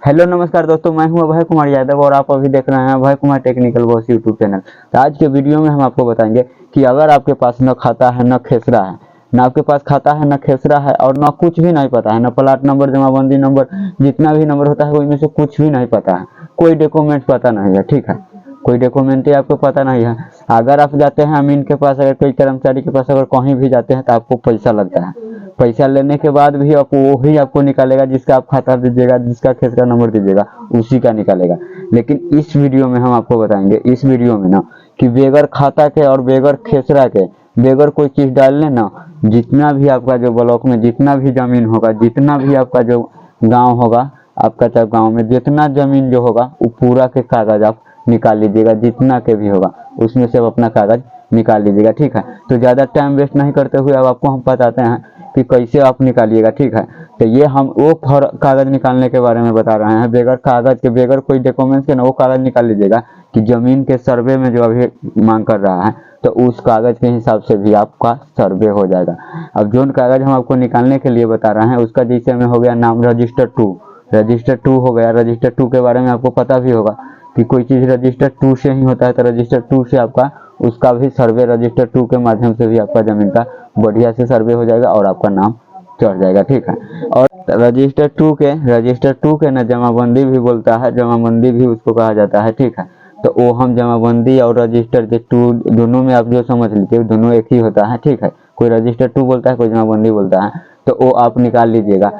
Hello नमस्कार दोस्तों, मैं हूं अभय कुमार यादव और आप अभी देख रहे हैं Abhay Kumar technical boss YouTube channel. तो आज के वीडियो में हम आपको बताएंगे कि अगर आपके पास न खाता है न खेसरा है, ना आपके पास खाता है न खेसरा है और ना कुछ भी नहीं पता है, न प्लाट नंबर, जमाबंदी नंबर, जितना भी नंबर होता है वो इनमें से कुछ भी नहीं पता है, कोई डॉक्यूमेंट पता नहीं है, ठीक है, कोई डॉक्यूमेंट ही आपको पता नहीं है। अगर आप जाते हैं अमीन के पास, अगर कोई कर्मचारी के पास अगर कहीं भी जाते हैं तो आपको पैसा लगता है। पैसा लेने के बाद भी आप वही आपको निकालेगा जिसका आप खाता दीजिएगा, जिसका खेसरा नंबर दीजिएगा उसी का निकालेगा। लेकिन इस वीडियो में हम आपको बताएंगे, इस वीडियो में ना, कि बेगर खाता के और बेगर खेसरा के, बेगर कोई चीज डालने ना, जितना भी आपका जो ब्लॉक में जितना भी जमीन होगा, जितना भी आपका जो गांव होगा, आपका चाहे गांव में जितना जमीन जो होगा वो पूरा के कागज आप निकाल लीजिएगा, जितना के भी होगा उसमें से अपना कागज निकाल लीजिएगा, ठीक है। तो ज़्यादा टाइम वेस्ट नहीं करते हुए अब आपको हम बताते हैं कि कैसे आप निकालिएगा, ठीक है। तो ये हम वो कागज निकालने के बारे में बता रहे हैं, बेगर कागज के, बेगर कोई डॉक्यूमेंट्स के ना, वो कागज निकाल लीजिएगा कि जमीन के सर्वे में जो अभी मांग कर रहा है तो उस कागज के हिसाब से भी आपका सर्वे हो जाएगा। अब जो कागज हम आपको निकालने के लिए बता रहे हैं उसका जैसे में हो गया नाम रजिस्टर 2, रजिस्टर 2 हो गया। रजिस्टर 2 के बारे में आपको पता भी होगा कि कोई चीज़ रजिस्टर 2 से ही होता है, तो रजिस्टर 2 से आपका उसका भी सर्वे रजिस्टर 2 के माध्यम से भी आपका ज़मीन का बढ़िया से सर्वे हो जाएगा और आपका नाम चढ़ जाएगा, ठीक है। और रजिस्टर 2 के ना जमाबंदी भी बोलता है, जमाबंदी भी उसको कहा जाता है, ठीक है। तो वो हम जमाबंदी और रजिस्टर 2 दोनों में आप जो समझ लीजिए दोनों एक ही होता है, ठीक है। कोई रजिस्टर 2 बोलता है, कोई जमाबंदी बोलता है, तो वो आप निकाल लीजिएगा।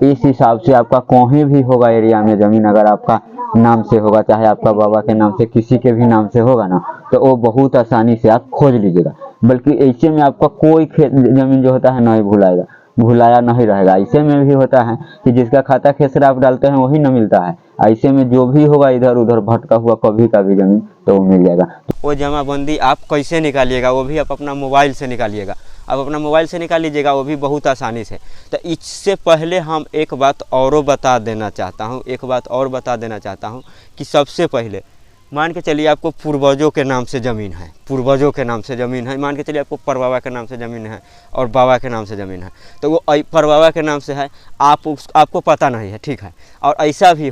इस हिसाब से आपका कहीं भी होगा एरिया में जमीन, अगर आपका नाम से होगा, चाहे आपका बाबा के नाम से, किसी के भी नाम से होगा ना, तो वो बहुत आसानी से आप खोज लीजिएगा। बल्कि ऐसे में आपका कोई खेत जमीन जो होता है नहीं भुलाया नहीं रहेगा। ऐसे में भी होता है कि जिसका खाता खेसरा आप डालते हैं वही न मिलता है, ऐसे में जो भी होगा इधर उधर भटका हुआ कभी का भी जमीन तो वो मिल जाएगा। वो जमाबंदी आप कैसे निकालिएगा, वो भी आप अपना मोबाइल से निकालिएगा। आप अपना मोबाइल से निकाल लीजिएगा, वो भी बहुत आसानी से। तो इससे पहले हम एक बात और बता देना चाहता हूँ कि सबसे पहले मान के चलिए आपको पूर्वजों के नाम से ज़मीन है, मान के चलिए आपको परबाबा के नाम से ज़मीन है और बाबा के नाम से ज़मीन है, तो वो परबाबा के नाम से है, आपको पता नहीं है, ठीक है। और ऐसा भी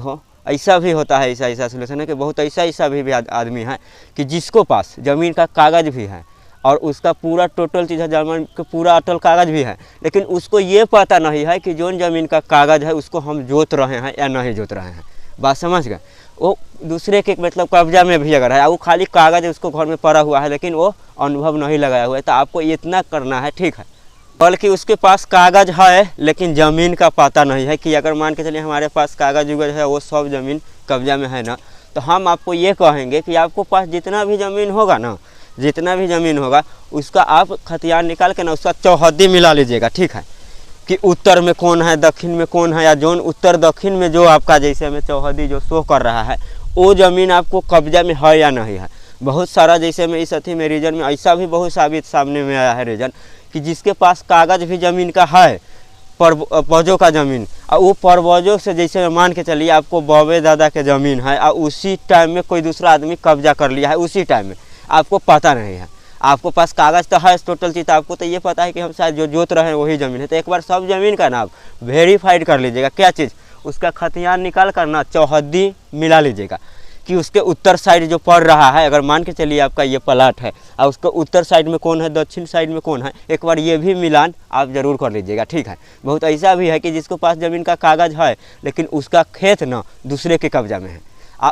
होता है, ऐसा सोल्यूशन है कि बहुत ऐसा भी आदमी है कि जिसको पास ज़मीन का कागज़ भी है और उसका पूरा टोटल चीज़ है, जमीन का पूरा अटल कागज़ भी है, लेकिन उसको ये पता नहीं है कि जो ज़मीन का कागज़ है उसको हम जोत रहे हैं या नहीं जोत रहे हैं। बात समझ गए? वो दूसरे के मतलब कब्जा में भी अगर है, वो खाली कागज़ उसको घर में पड़ा हुआ है लेकिन वो अनुभव नहीं लगाया हुआ है, तो आपको इतना करना है, ठीक है। बल्कि उसके पास कागज़ है लेकिन ज़मीन का पता नहीं है कि अगर मान के चलिए हमारे पास कागज़ उगज है, वो सब ज़मीन कब्जा में है ना, तो हम आपको ये कहेंगे कि आपको पास जितना भी ज़मीन होगा उसका आप खतियान निकाल के ना उसका चौहद्दी मिला लीजिएगा, ठीक है। कि उत्तर में कौन है, दक्षिण में कौन है, या जोन उत्तर दक्षिण में जो आपका जैसे में चौहद्दी जो शो कर रहा है वो ज़मीन आपको कब्जा में है या नहीं है। बहुत सारा जैसे में इस अथी में रीजन में ऐसा भी बहुत साबित सामने में आया है रीजन कि जिसके पास कागज़ भी ज़मीन का है, पूर्वजों का ज़मीन, और वो पूर्वजों से जैसे मान के चलिए आपको बाबे दादा के ज़मीन है और उसी टाइम में कोई दूसरा आदमी कब्जा कर लिया है, उसी टाइम में आपको पता नहीं है। आपको पास कागज़ तो है टोटल चीज़, आपको तो ये पता है कि हम शायद जो जोत रहे हैं वही ज़मीन है। तो एक बार सब ज़मीन का ना आप वेरीफाइड कर लीजिएगा, क्या चीज़, उसका खतियान निकाल कर ना चौहद्दी मिला लीजिएगा कि उसके उत्तर साइड जो पड़ रहा है, अगर मान के चलिए आपका ये प्लाट है और उसका उत्तर साइड में कौन है, दक्षिण साइड में कौन है, एक बार ये भी मिलान आप ज़रूर कर लीजिएगा, ठीक है। बहुत ऐसा भी है कि जिसको पास ज़मीन का कागज़ है लेकिन उसका खेत ना दूसरे के कब्जा में है,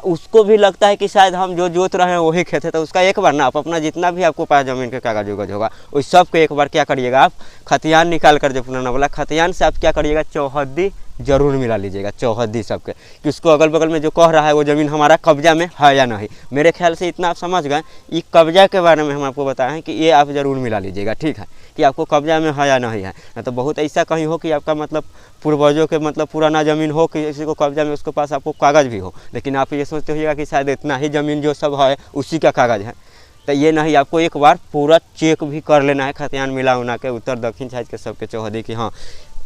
उसको भी लगता है कि शायद हम जो जोत रहे हैं वही खेत है, तो उसका एक बार ना आप अपना जितना भी आपको पास ज़मीन के कागज उगज होगा उस सब को एक बार क्या करिएगा, आप खतियान निकाल कर, जो पुराना वाला खतियान से आप क्या करिएगा, चौहद्दी जरूर मिला लीजिएगा, चौहद्दी सबके, कि उसको अगल बगल में जो कह रहा है वो ज़मीन हमारा कब्जा में है या नहीं। मेरे ख्याल से इतना आप समझ गए। ये कब्जा के बारे में हम आपको बताए हैं कि ये आप ज़रूर मिला लीजिएगा, ठीक है, कि आपको कब्जा में है या नहीं है। ना तो बहुत ऐसा कहीं हो कि आपका मतलब पूर्वजों के मतलब पुराना ज़मीन हो कि किसी को कब्जा में, उसके पास आपको कागज़ भी हो, लेकिन आप ये सोचते होइएगा कि शायद इतना ही ज़मीन जो सब है उसी का कागज़ है। तो ये नहीं, आपको एक बार पूरा चेक भी कर लेना है, खतियान मिला उना के उत्तर दक्षिण साइड के सबके चौहद्दी कि हाँ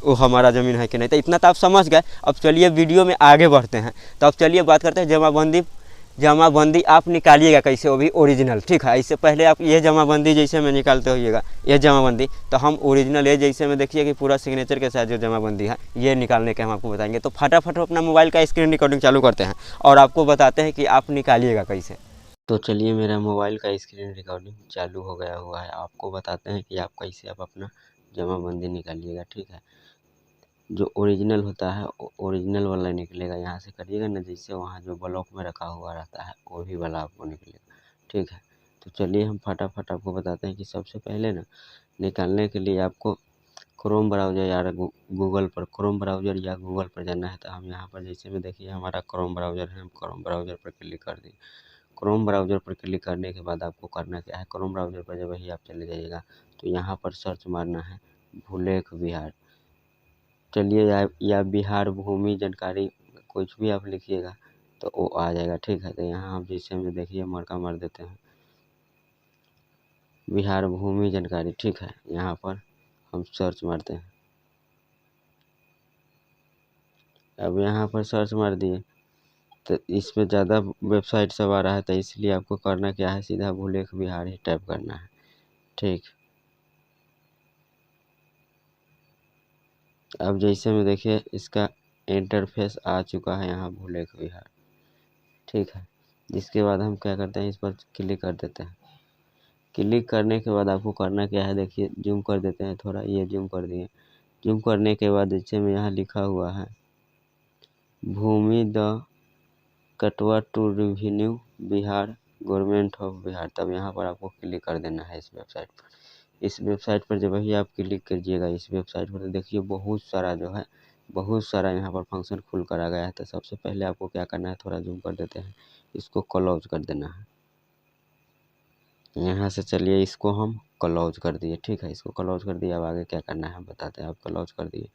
वो हमारा ज़मीन है कि नहीं। तो इतना तो आप समझ गए। अब चलिए वीडियो में आगे बढ़ते हैं। तो अब चलिए बात करते हैं जमाबंदी जमाबंदी आप निकालिएगा कैसे, वो भी ओरिजिनल, ठीक है। इससे पहले आप ये जमाबंदी जैसे में निकालते होइएगा, ये जमाबंदी, तो हम ओरिजिनल ये जैसे में देखिए कि पूरा सिग्नेचर के साथ जो जमाबंदी है ये निकालने के हम आपको बताएंगे। तो फटाफट अपना मोबाइल का स्क्रीन रिकॉर्डिंग चालू करते हैं और आपको बताते हैं कि आप निकालिएगा कैसे। तो चलिए मेरा मोबाइल का स्क्रीन रिकॉर्डिंग चालू हो गया हुआ है, आपको बताते हैं कि आप कैसे आप अपना जमाबंदी निकालिएगा, ठीक है। जो ओरिजिनल होता है ओरिजिनल वाला निकलेगा, यहाँ से करिएगा ना, जैसे वहाँ जो ब्लॉक में रखा हुआ रहता है वही वाला आपको निकलेगा, ठीक है। तो चलिए हम फटाफट आपको बताते हैं कि सबसे पहले ना निकालने के लिए आपको क्रोम ब्राउज़र या गूगल पर, क्रोम ब्राउज़र या गूगल पर जाना है। तो हम यहाँ पर जैसे में देखिए हमारा क्रोम ब्राउज़र है, हम क्रोम ब्राउज़र पर क्लिक कर दें। क्रोम ब्राउज़र पर क्लिक करने के बाद आपको करना क्या है, क्रोम ब्राउज़र पर जब ही आप चले जाइएगा तो यहाँ पर सर्च मारना है भूलेख बिहार। चलिए या बिहार भूमि जानकारी कुछ भी आप लिखिएगा तो वो आ जाएगा, ठीक है। तो यहाँ आप जैसे में देखिए मरका मार देते हैं बिहार भूमि जानकारी, ठीक है। यहाँ पर हम सर्च मारते हैं। अब यहाँ पर सर्च मार दिए तो इसमें ज़्यादा वेबसाइट सब आ रहा है, तो इसलिए आपको करना क्या है, सीधा भूलेख बिहार ही टाइप करना है, ठीक। अब जैसे में देखिए इसका इंटरफेस आ चुका है यहाँ भूलेख बिहार, ठीक है। जिसके बाद हम क्या करते हैं, इस पर क्लिक कर देते हैं। क्लिक करने के बाद आपको करना क्या है, देखिए जूम कर देते हैं थोड़ा, ये जूम कर दिए। जूम करने के बाद नीचे में यहाँ लिखा हुआ है भूमि द कटवा टू revenue Bihar government of Bihar. तब यहाँ पर आपको क्लिक कर देना है इस वेबसाइट पर। इस वेबसाइट पर जब ही आप क्लिक कीजिएगा इस वेबसाइट पर, तो देखिए बहुत सारा जो है, बहुत सारा यहाँ पर फंक्शन खुल कर आ गया है। तो सबसे पहले आपको क्या करना है, थोड़ा जूम कर देते हैं, इसको क्लोज कर देना है। यहाँ से चलिए इसको हम क्लोज कर दिए, ठीक है। इसको क्लोज कर दिया, अब आगे क्या करना है बताते हैं। आप क्लोज कर दिए,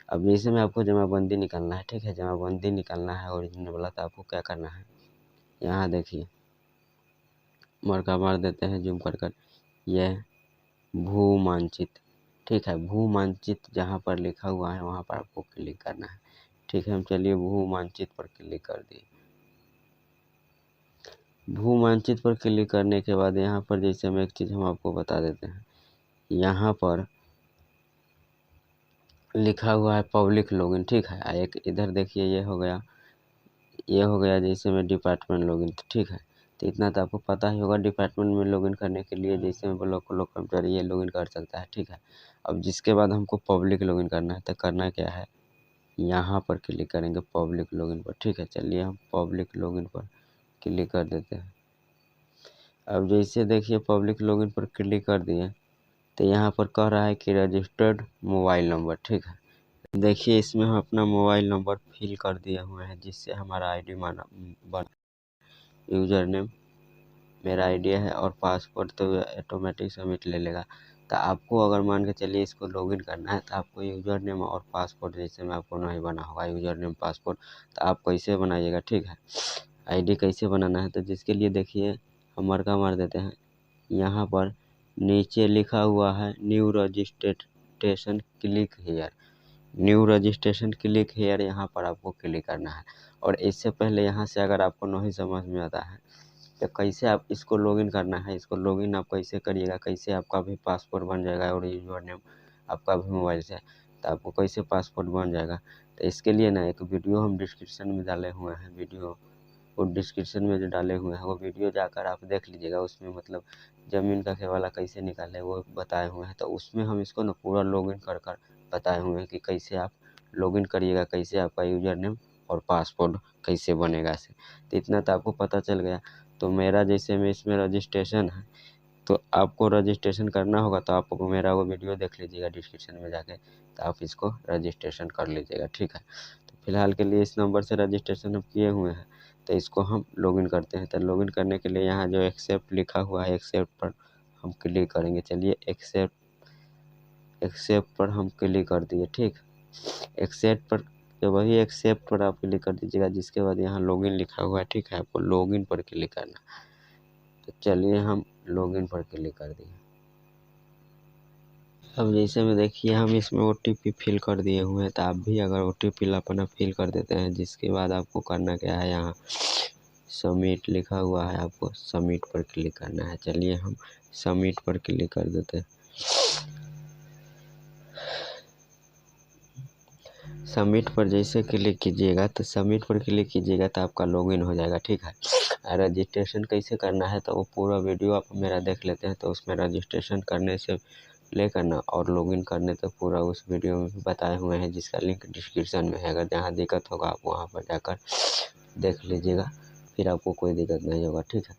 अब जैसे में आपको जमाबंदी निकालना है, ठीक है। जमाबंदी निकालना है ओरिजिनल वाला, तो आपको क्या करना है, यहाँ देखिए मरका मार देते हैं जूम कर यह भू मानचित्र, ठीक है। भू मानचित्र जहाँ पर लिखा हुआ है वहाँ पर आपको क्लिक करना है, ठीक है। हम चलिए भू मानचित्र पर क्लिक कर दिए। भू मानचित्र पर क्लिक करने के बाद यहाँ पर जैसे हम एक चीज़ हम आपको बता देते हैं, यहाँ पर लिखा हुआ है पब्लिक लॉगिन, ठीक है। एक इधर देखिए ये हो गया, ये हो गया जैसे में डिपार्टमेंट लॉगिन, ठीक है। तो इतना तो आपको पता ही होगा, डिपार्टमेंट में लॉगिन करने के लिए जैसे में ब्लॉक कर्मचारी ये लॉगिन कर सकता है, ठीक है। अब जिसके बाद हमको पब्लिक लॉगिन करना है, तो करना क्या है, यहाँ पर क्लिक करेंगे पब्लिक लॉगिन पर, ठीक है। चलिए हम पब्लिक लॉगिन पर क्लिक कर देते हैं। अब जैसे देखिए पब्लिक लॉगिन पर क्लिक कर दिए तो यहाँ पर कह रहा है कि रजिस्टर्ड मोबाइल नंबर, ठीक है। देखिए इसमें हम अपना मोबाइल नंबर फिल कर दिए हुए हैं, जिससे हमारा आईडी माना बन, यूज़र नेम मेरा आईडिया है और पासवर्ड तो ऑटोमेटिक सबमिट ले लेगा। तो आपको अगर मान के चलिए इसको लॉगिन करना है, तो आपको यूज़र नेम और पासवर्ड जैसे में आपको नहीं बना होगा यूज़र नेम पासवर्ड, तो आप कैसे बनाइएगा, ठीक है। आईडी कैसे बनाना है, तो जिसके लिए देखिए हम मरका मार देते हैं। यहाँ पर नीचे लिखा हुआ है new registration click here, new registration click here, यहाँ पर आपको क्लिक करना है। और इससे पहले यहाँ से अगर आपको नहीं समझ में आता है तो कैसे आप इसको लॉगिन करना है, इसको लॉगिन आप कैसे करिएगा, कैसे आपका भी पासवर्ड बन जाएगा और यूज़र नेम आपका भी मोबाइल से, तो आपको कैसे पासवर्ड बन जाएगा। तो इसके लिए ना एक वीडियो हम डिस्क्रिप्शन में डाले हुए हैं, वीडियो वो डिस्क्रिप्शन में जो डाले हुए हैं वो वीडियो जाकर आप देख लीजिएगा। उसमें मतलब ज़मीन का केवाला कैसे निकाले वो बताए हुए हैं, तो उसमें हम इसको ना पूरा लॉगिन कर बताए हुए हैं कि कैसे आप लॉगिन करिएगा, कैसे आपका यूज़र नेम और पासवर्ड कैसे बनेगा से। तो इतना तो आपको पता चल गया। तो मेरा जैसे में इसमें रजिस्ट्रेशन है, तो आपको रजिस्ट्रेशन करना होगा, तो आप मेरा वो वीडियो देख लीजिएगा डिस्क्रिप्शन में जाके, तो आप इसको रजिस्ट्रेशन कर लीजिएगा, ठीक है। तो फिलहाल के लिए इस नंबर से रजिस्ट्रेशन हम किए हुए हैं, तो इसको हम लॉगिन करते हैं। तो लॉगिन करने के लिए यहाँ जो एक्सेप्ट लिखा हुआ है, एक्सेप्ट पर हम क्लिक करेंगे। चलिए एक्सेप्ट पर हम क्लिक कर दिए, ठीक। एक्सेप्ट पर वही एक्सेप्ट पर आप क्लिक कर दीजिएगा, जिसके बाद यहाँ लॉगिन लिखा हुआ है, ठीक है। आपको लॉगिन पर क्लिक करना। तो चलिए हम लॉगिन पर क्लिक कर दिए। अब जैसे में देखिए हम इसमें OTP फिल कर दिए हुए हैं, तो आप भी अगर OTP अपना फिल कर देते हैं, जिसके बाद आपको करना क्या है, यहाँ सबमिट लिखा हुआ है, आपको सबमिट पर क्लिक करना है। चलिए हम सबमिट पर क्लिक कर देते हैं। सबमिट पर जैसे क्लिक कीजिएगा तो सबमिट पर क्लिक कीजिएगा तो आपका लॉगिन हो जाएगा, ठीक है। रजिस्ट्रेशन कैसे करना है तो वो पूरा वीडियो आप मेरा देख लेते हैं। तो उसमें रजिस्ट्रेशन करने से लेकर ना और लॉगिन करने तक पूरा उस वीडियो में बताए हुए हैं, जिसका लिंक डिस्क्रिप्शन में है। अगर जहाँ दिक्कत होगा आप वहाँ पर जाकर देख लीजिएगा, फिर आपको कोई दिक्कत नहीं होगा, ठीक है।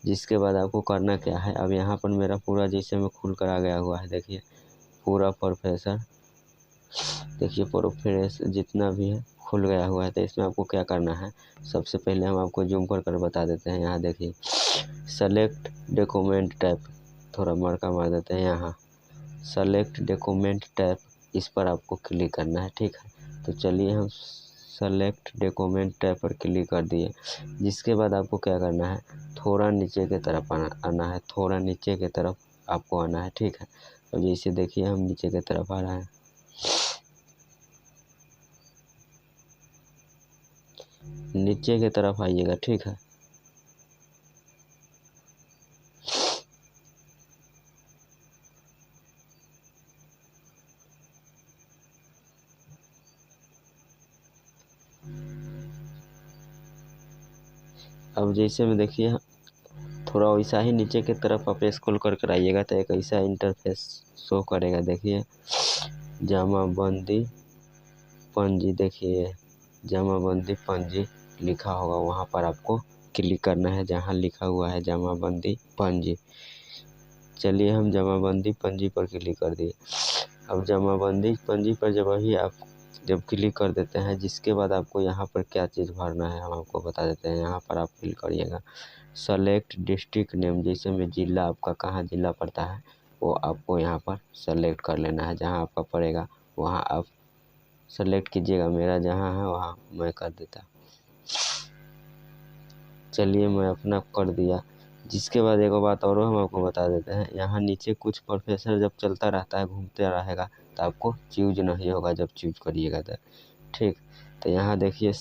जिसके बाद आपको करना क्या है, अब यहाँ पर मेरा पूरा जैसे में खुल कर आ गया हुआ है, देखिए पूरा प्रोफेसर, देखिए प्रोफेसर जितना भी है खुल गया हुआ है। तो इसमें आपको क्या करना है, सबसे पहले हम आपको जूम कर बता देते हैं। यहाँ देखिए सेलेक्ट डॉक्यूमेंट टाइप, थोड़ा मरका मार देते हैं, यहाँ सेलेक्ट डॉक्यूमेंट टाइप, इस पर आपको क्लिक करना है, ठीक है। तो चलिए हम सेलेक्ट डॉक्यूमेंट टाइप पर क्लिक कर दिए। जिसके बाद आपको क्या करना है, थोड़ा नीचे की तरफ आना है, थोड़ा नीचे की तरफ आपको आना है, ठीक है। अब जैसे देखिए हम नीचे की तरफ आ रहे हैं, नीचे की तरफ आइएगा, ठीक है। अब जैसे में देखिए थोड़ा वैसा ही नीचे की तरफ आप स्क्रॉल कर आइएगा तो एक ऐसा इंटरफेस शो करेगा। देखिए जमाबंदी पंजी, देखिए जमाबंदी पंजी लिखा होगा, वहाँ पर आपको क्लिक करना है जहाँ लिखा हुआ है जमाबंदी पंजी। चलिए हम जमाबंदी पंजी पर क्लिक कर दिए। अब जमाबंदी पंजी पर जब क्लिक कर देते हैं, जिसके बाद आपको यहाँ पर क्या चीज़ भरना है हम आपको बता देते हैं। यहाँ पर आप फिल करिएगा सेलेक्ट डिस्ट्रिक्ट नेम, जैसे में ज़िला आपका कहाँ ज़िला पड़ता है वो आपको यहाँ पर सेलेक्ट कर लेना है। जहाँ आपका पड़ेगा वहाँ आप सेलेक्ट कीजिएगा। मेरा जहाँ है वहाँ मैं कर देता। चलिए मैं अपना कर दिया। जिसके बाद एक बात और हम आपको बता देते हैं, यहाँ नीचे कुछ प्रोफेसर जब चलता रहता है, घूमते रहेगा, तो आपको चूज नहीं होगा जब चूज करिएगा तो, ठीक। तो यहाँ देखिए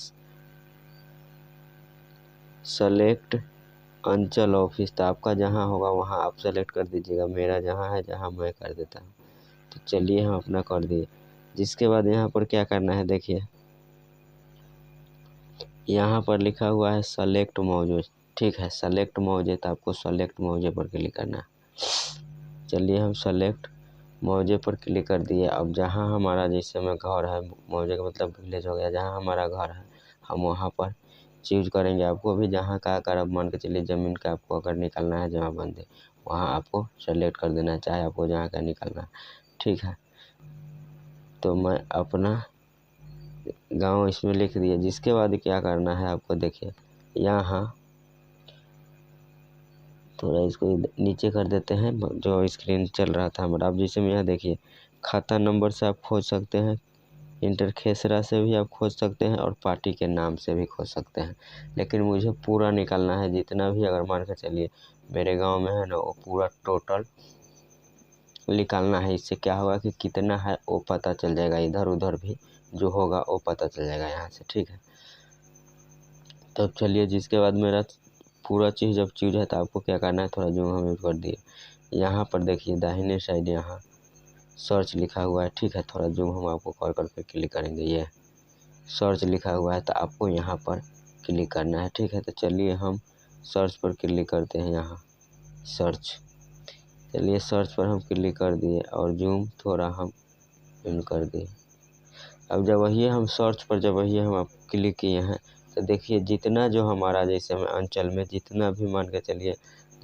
सेलेक्ट अंचल ऑफिस, तो आपका जहाँ होगा वहाँ आप सेलेक्ट कर दीजिएगा। मेरा जहाँ है जहाँ मैं कर देता हूँ। तो चलिए हम अपना कर दिए। जिसके बाद यहाँ पर क्या करना है, देखिए यहाँ पर लिखा हुआ है सेलेक्ट मौजूद, ठीक है। सेलेक्ट मौजे, तो आपको सेलेक्ट मौजे पर क्लिक करना है। चलिए हम सेलेक्ट मौजे पर क्लिक कर दिए। अब जहाँ हमारा जैसे में घर है, मौजे का मतलब विलेज हो गया, जहाँ हमारा घर है हम वहाँ पर चूज करेंगे। आपको भी जहाँ का अगर आप मान के चलिए ज़मीन का आपको अगर निकालना है जमाबंदी, वहाँ आपको सेलेक्ट कर देना है, चाहे आपको जहाँ का निकालना है, ठीक है। तो मैं अपना गांव इसमें लिख दिया। जिसके बाद क्या करना है आपको, देखिए यहाँ थोड़ा इसको नीचे कर देते हैं, जो स्क्रीन चल रहा था हमारा। अब जैसे में यहाँ देखिए खाता नंबर से आप खोज सकते हैं, इंटर खेसरा से भी आप खोज सकते हैं, और पार्टी के नाम से भी खोज सकते हैं। लेकिन मुझे पूरा निकालना है, जितना भी अगर मान कर चलिए मेरे गांव में है ना, वो पूरा टोटल निकालना है। इससे क्या होगा कि कितना है वो पता चल जाएगा, इधर उधर भी जो होगा वो पता चल जाएगा यहाँ से, ठीक है। तब चलिए जिसके बाद मेरा पूरा चीज़ जब चूज है तो आपको क्या करना है, थोड़ा जूम हम कर दिए। यहाँ पर देखिए दाहिने साइड यहाँ सर्च लिखा हुआ है, ठीक है। थोड़ा जूम हम आपको कर क्लिक करेंगे, ये सर्च लिखा हुआ है तो आपको यहाँ पर क्लिक करना है, ठीक है। तो चलिए हम सर्च पर क्लिक करते हैं, यहाँ सर्च। चलिए सर्च पर हम क्लिक कर दिए और जूम थोड़ा हम इन कर दिए। अब जब वही हम सर्च पर जब वही हम आप क्लिक किए हैं तो देखिए जितना जो हमारा जैसे में अंचल में जितना भी मान के चलिए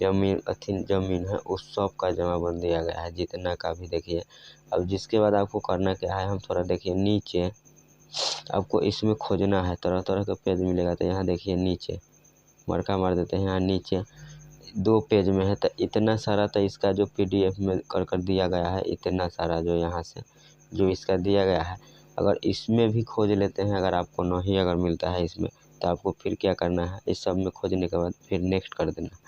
ज़मीन है उस सब का जमाबंदी दिया गया है, जितना का भी देखिए। अब जिसके बाद आपको करना क्या है, हम थोड़ा देखिए नीचे आपको इसमें खोजना है, तरह तरह का पेज मिलेगा। तो यहाँ देखिए नीचे मरका मार देते हैं, यहाँ नीचे 2 पेज में है। तो इतना सारा तो इसका जो PDF में कर दिया गया है, इतना सारा जो यहाँ से जो इसका दिया गया है, अगर इसमें भी खोज लेते हैं, अगर आपको नहीं अगर मिलता है इसमें, तो आपको फिर क्या करना है, इस सब में खोजने के बाद फिर नेक्स्ट कर देना।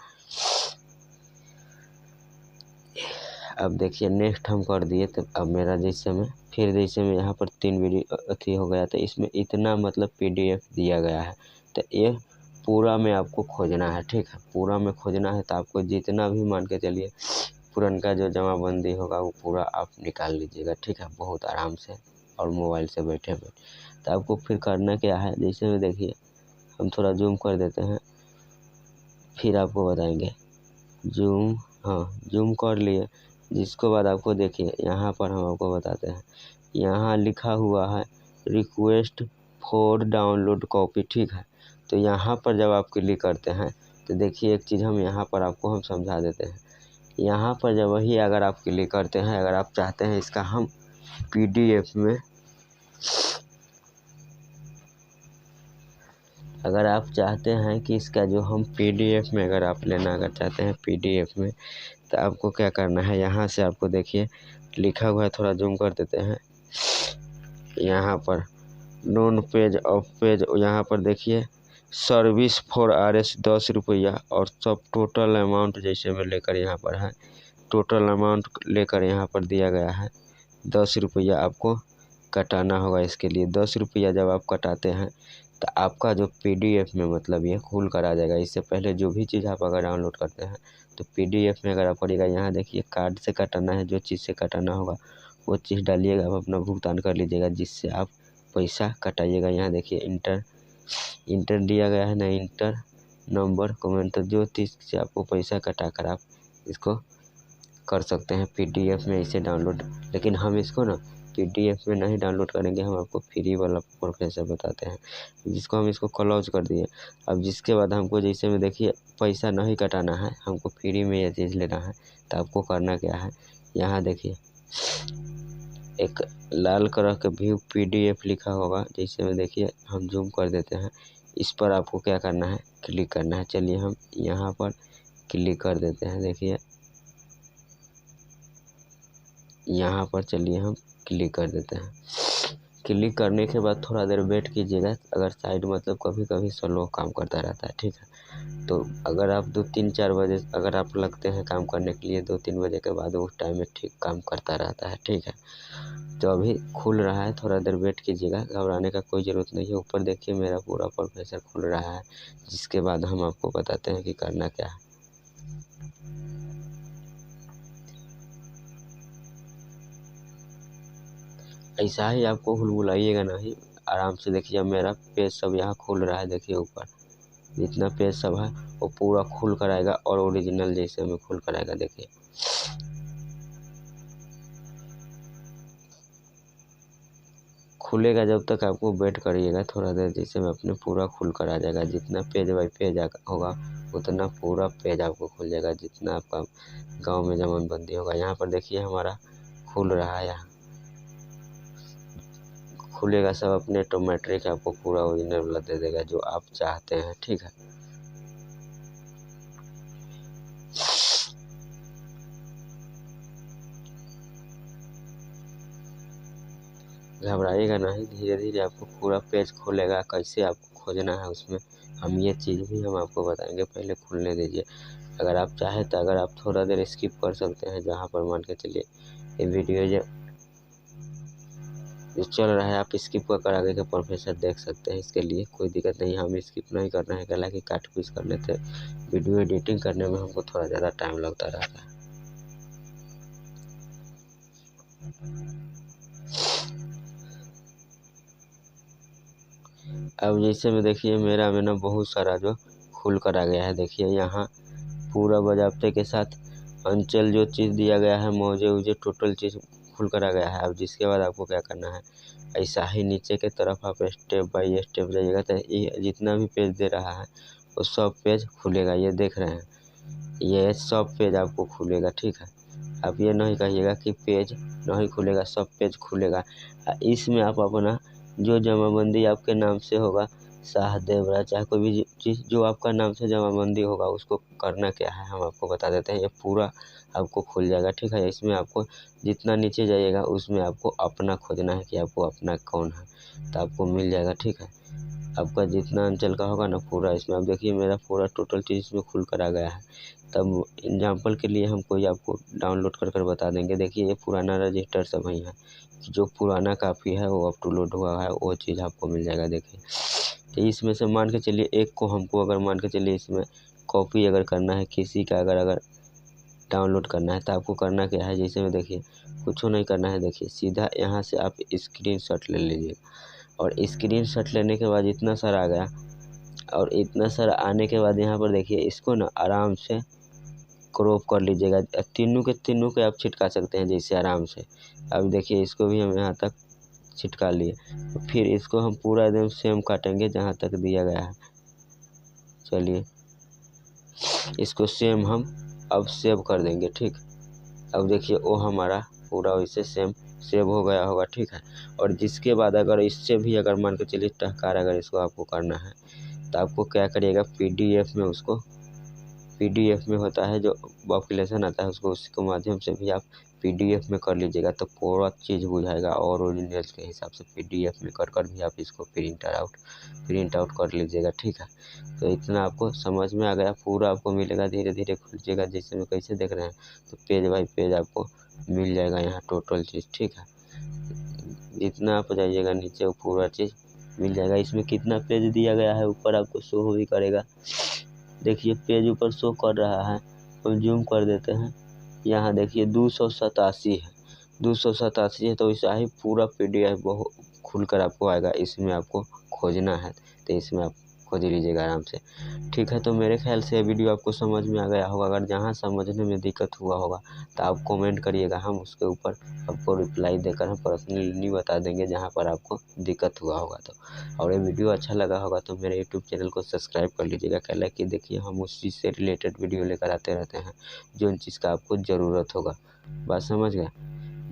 अब देखिए नेक्स्ट हम कर दिए। तो अब मेरा जैसे में फिर जैसे में यहाँ पर 3 वीडियो अथी हो गया, तो इसमें इतना मतलब PDF दिया गया है। तो ये पूरा में आपको खोजना है, ठीक है। पूरा में खोजना है तो आपको जितना भी मान के चलिए पुरनका जो जमाबंदी होगा वो पूरा आप निकाल लीजिएगा, ठीक है, बहुत आराम से और मोबाइल से बैठे हुए। तो आपको फिर करना क्या है, जैसे में देखिए हम थोड़ा जूम कर देते हैं, फिर आपको बताएंगे। जूम, हाँ जूम कर लिए, जिसके बाद आपको देखिए यहाँ पर हम आपको बताते हैं, यहाँ लिखा हुआ है रिक्वेस्ट फॉर डाउनलोड कॉपी, ठीक है। तो यहाँ पर जब आप क्लिक करते हैं तो देखिए एक चीज़ हम यहाँ पर आपको हम समझा देते हैं। यहाँ पर जब वही अगर आप क्लिक करते हैं, अगर आप चाहते हैं इसका हम PDF में, अगर आप चाहते हैं कि इसका जो हम PDF में अगर आप लेना अगर चाहते हैं PDF में, तो आपको क्या करना है, यहाँ से आपको देखिए लिखा हुआ है, थोड़ा जूम कर देते हैं, यहाँ पर नॉन पेज ऑफ पेज, यहाँ पर देखिए सर्विस फॉर RS 10 रुपया और सब टोटल अमाउंट जैसे में लेकर यहाँ पर है, टोटल अमाउंट लेकर यहाँ पर दिया गया है 10 रुपया आपको कटाना होगा। इसके लिए 10 रुपया जब आप कटाते हैं तो आपका जो PDF में मतलब ये खुल कर आ जाएगा। इससे पहले जो भी चीज़ आप अगर डाउनलोड करते हैं तो PDF में अगर आप पड़ेगा, यहाँ देखिए कार्ड से कटाना है, जो चीज़ से कटाना होगा वो चीज़ डालिएगा, आप अपना भुगतान कर लीजिएगा, जिससे आप पैसा कटाइएगा। यहाँ देखिए इंटर दिया गया है ना, इंटर नंबर कमेंट, तो जो चीज़ से आपको पैसा कटा कर आप इसको कर सकते हैं PDF में इसे डाउनलोड। लेकिन हम इसको ना PDF में नहीं डाउनलोड करेंगे, हम आपको फ्री वाला प्रोसेस बताते हैं, जिसको हम इसको क्लोज कर दिए। अब जिसके बाद हमको जैसे में देखिए पैसा नहीं कटाना है, हमको फ्री में ये चीज़ लेना है, तो आपको करना क्या है, यहाँ देखिए एक लाल कलर का व्यू PDF लिखा होगा, जैसे में देखिए हम जूम कर देते हैं, इस पर आपको क्या करना है, क्लिक करना है। चलिए हम यहाँ पर क्लिक कर देते हैं, देखिए यहाँ पर चलिए हम क्लिक कर देते हैं। क्लिक करने के बाद थोड़ा देर वेट कीजिएगा, अगर साइड मतलब कभी कभी स्लो काम करता रहता है, ठीक है। तो अगर आप 2-3-4 बजे अगर आप लगते हैं काम करने के लिए, 2-3 बजे के बाद उस टाइम में ठीक काम करता रहता है, ठीक है। तो अभी खुल रहा है, थोड़ा देर वेट कीजिएगा, घबराने का कोई ज़रूरत नहीं है। ऊपर देखिए मेरा पूरा प्रोफेसर खुल रहा है, जिसके बाद हम आपको बताते हैं कि करना क्या है। ऐसा ही आपको हुलहुलाइएगा नहीं, आराम से देखिए अब मेरा पेज सब यहाँ खुल रहा है, देखिए ऊपर जितना पेज सब है वो पूरा खुल कर आएगा और ओरिजिनल जैसे में खुल कर आएगा। देखिए खुलेगा, जब तक आपको वेट करिएगा थोड़ा देर, जैसे में अपने पूरा खुल कर आ जाएगा। जितना पेज बाई पेज होगा उतना पूरा पेज आपको खुल जाएगा, जितना आपका गांव में जमानबंदी होगा। यहाँ पर देखिए हमारा खुल रहा है, यहाँ खुलेगा सब अपने ऑटोमेटिक, आपको पूरा ओरिजिनल वाला दे देगा जो आप चाहते हैं, ठीक है। घबराइएगा नहीं, धीरे धीरे आपको पूरा पेज खुलेगा। कैसे आपको खोजना है उसमें हम ये चीज़ भी हम आपको बताएंगे, पहले खुलने दीजिए। अगर आप चाहें तो अगर आप थोड़ा देर स्किप कर सकते हैं, जहाँ पर मान के चलिए ये वीडियो जो चल रहा है आप स्किप कर आगे का प्रोफेसर देख सकते हैं, इसके लिए कोई दिक्कत नहीं। हम स्किप नहीं करना है, हालांकि काट पीस कर लेते हैं, वीडियो एडिटिंग करने में हमको थोड़ा ज़्यादा टाइम लगता रहता है। अब जैसे में देखिए मेरा में ना बहुत सारा जो खुल कर आ गया है, देखिए यहाँ पूरा बाज़ाब्ते के साथ अंचल जो चीज़ दिया गया है, मौजे उजे टोटल चीज़ खुल कर आ गया है। अब जिसके बाद आपको क्या करना है, ऐसा ही नीचे के तरफ आप स्टेप बाय स्टेप जाइएगा, तो ये जितना भी पेज दे रहा है वो सब पेज खुलेगा। ये देख रहे हैं, ये सब पेज आपको खुलेगा, ठीक है। आप ये नहीं कहिएगा कि पेज नहीं खुलेगा, सब पेज खुलेगा। इसमें आप अपना जो जमाबंदी आपके नाम से होगा, शाहदेवरा चाहे कोई भी चीज़ जो आपका नाम से जमाबंदी होगा, उसको करना क्या है हम आपको बता देते हैं। ये पूरा आपको खुल जाएगा, ठीक है। इसमें आपको जितना नीचे जाइएगा उसमें आपको अपना खोजना है कि आपको अपना कौन है, तो आपको मिल जाएगा, ठीक है। आपका जितना अंचल का होगा ना पूरा इसमें, आप देखिए मेरा पूरा टोटल चीज़ इसमें खुल कर आ गया है। तब एग्जाम्पल के लिए हम कोई आपको डाउनलोड कर बता देंगे। देखिए ये पुराना रजिस्टर सब वही है, जो पुराना कापी है वो अप टू लोड हुआ है, वो चीज़ आपको मिल जाएगा। देखिए तो इसमें से मान के चलिए एक को हमको अगर मान के चलिए इसमें कॉपी अगर करना है किसी का अगर डाउनलोड करना है तो आपको करना क्या है, जैसे में देखिए कुछ नहीं करना है। देखिए सीधा यहाँ से आप स्क्रीनशॉट ले लीजिएगा और स्क्रीनशॉट लेने के बाद इतना सारा आ गया और इतना सारा आने के बाद यहाँ पर देखिए इसको ना आराम से क्रॉप कर लीजिएगा। तीनों के आप छिटका सकते हैं जैसे आराम से। अब देखिए इसको भी हम यहाँ तक छिटका लिए, फिर इसको हम पूरा एकदम सेम काटेंगे जहाँ तक दिया गया है। चलिए इसको सेम हम अब सेव कर देंगे, ठीक। अब देखिए वो हमारा पूरा वैसे सेम सेव हो गया होगा, ठीक है। और जिसके बाद अगर इससे भी अगर मान के चलिए टहकार अगर इसको आपको करना है तो आपको क्या करिएगा, PDF में उसको PDF में होता है जो पॉपुलेशन आता है उसको उसके माध्यम से भी आप PDF में कर लीजिएगा तो पूरा चीज़ बुझाएगा और ओरिजिनल के हिसाब से PDF में कर भी आप इसको प्रिंट आउट कर लीजिएगा, ठीक है। तो इतना आपको समझ में आ गया, पूरा आपको मिलेगा, धीरे धीरे खुलिएगा। जैसे में कैसे देख रहे हैं तो पेज बाय पेज आपको मिल जाएगा यहाँ टोटल चीज़, ठीक है। जितना आप जाइएगा नीचे वो पूरा चीज़ मिल जाएगा। इसमें कितना पेज दिया गया है ऊपर आपको शो भी करेगा। देखिए पेज ऊपर शो कर रहा है, हम जूम कर देते हैं। यहाँ देखिए 287 है, 287 है। तो ऐसा ही पूरा PDF बहुत खुलकर आपको आएगा। इसमें आपको खोजना है तो इसमें आप खोज लीजिएगा आराम से, ठीक है। तो मेरे ख्याल से वीडियो आपको समझ में आ गया होगा। अगर जहाँ समझने में दिक्कत हुआ होगा तो आप कमेंट करिएगा, हम उसके ऊपर आपको रिप्लाई देकर हम पर्सनली नहीं बता देंगे जहाँ पर आपको दिक्कत हुआ होगा तो। और ये वीडियो अच्छा लगा होगा तो मेरे यूट्यूब चैनल को सब्सक्राइब कर लीजिएगा। क्या कि देखिए हम उस चीज़ से रिलेटेड वीडियो लेकर आते रहते हैं जो चीज़ का आपको ज़रूरत होगा। बात समझ गए,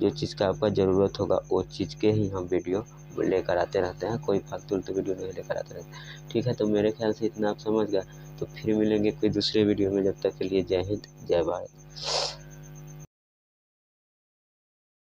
जो चीज़ का आपका ज़रूरत होगा वो चीज़ के ही हम वीडियो लेकर आते रहते हैं, कोई फालतू वीडियो नहीं लेकर आते रहते हैं, ठीक है। तो मेरे ख्याल से इतना आप समझ गए। तो फिर मिलेंगे कोई दूसरे वीडियो में, जब तक के लिए जय हिंद जय भारत।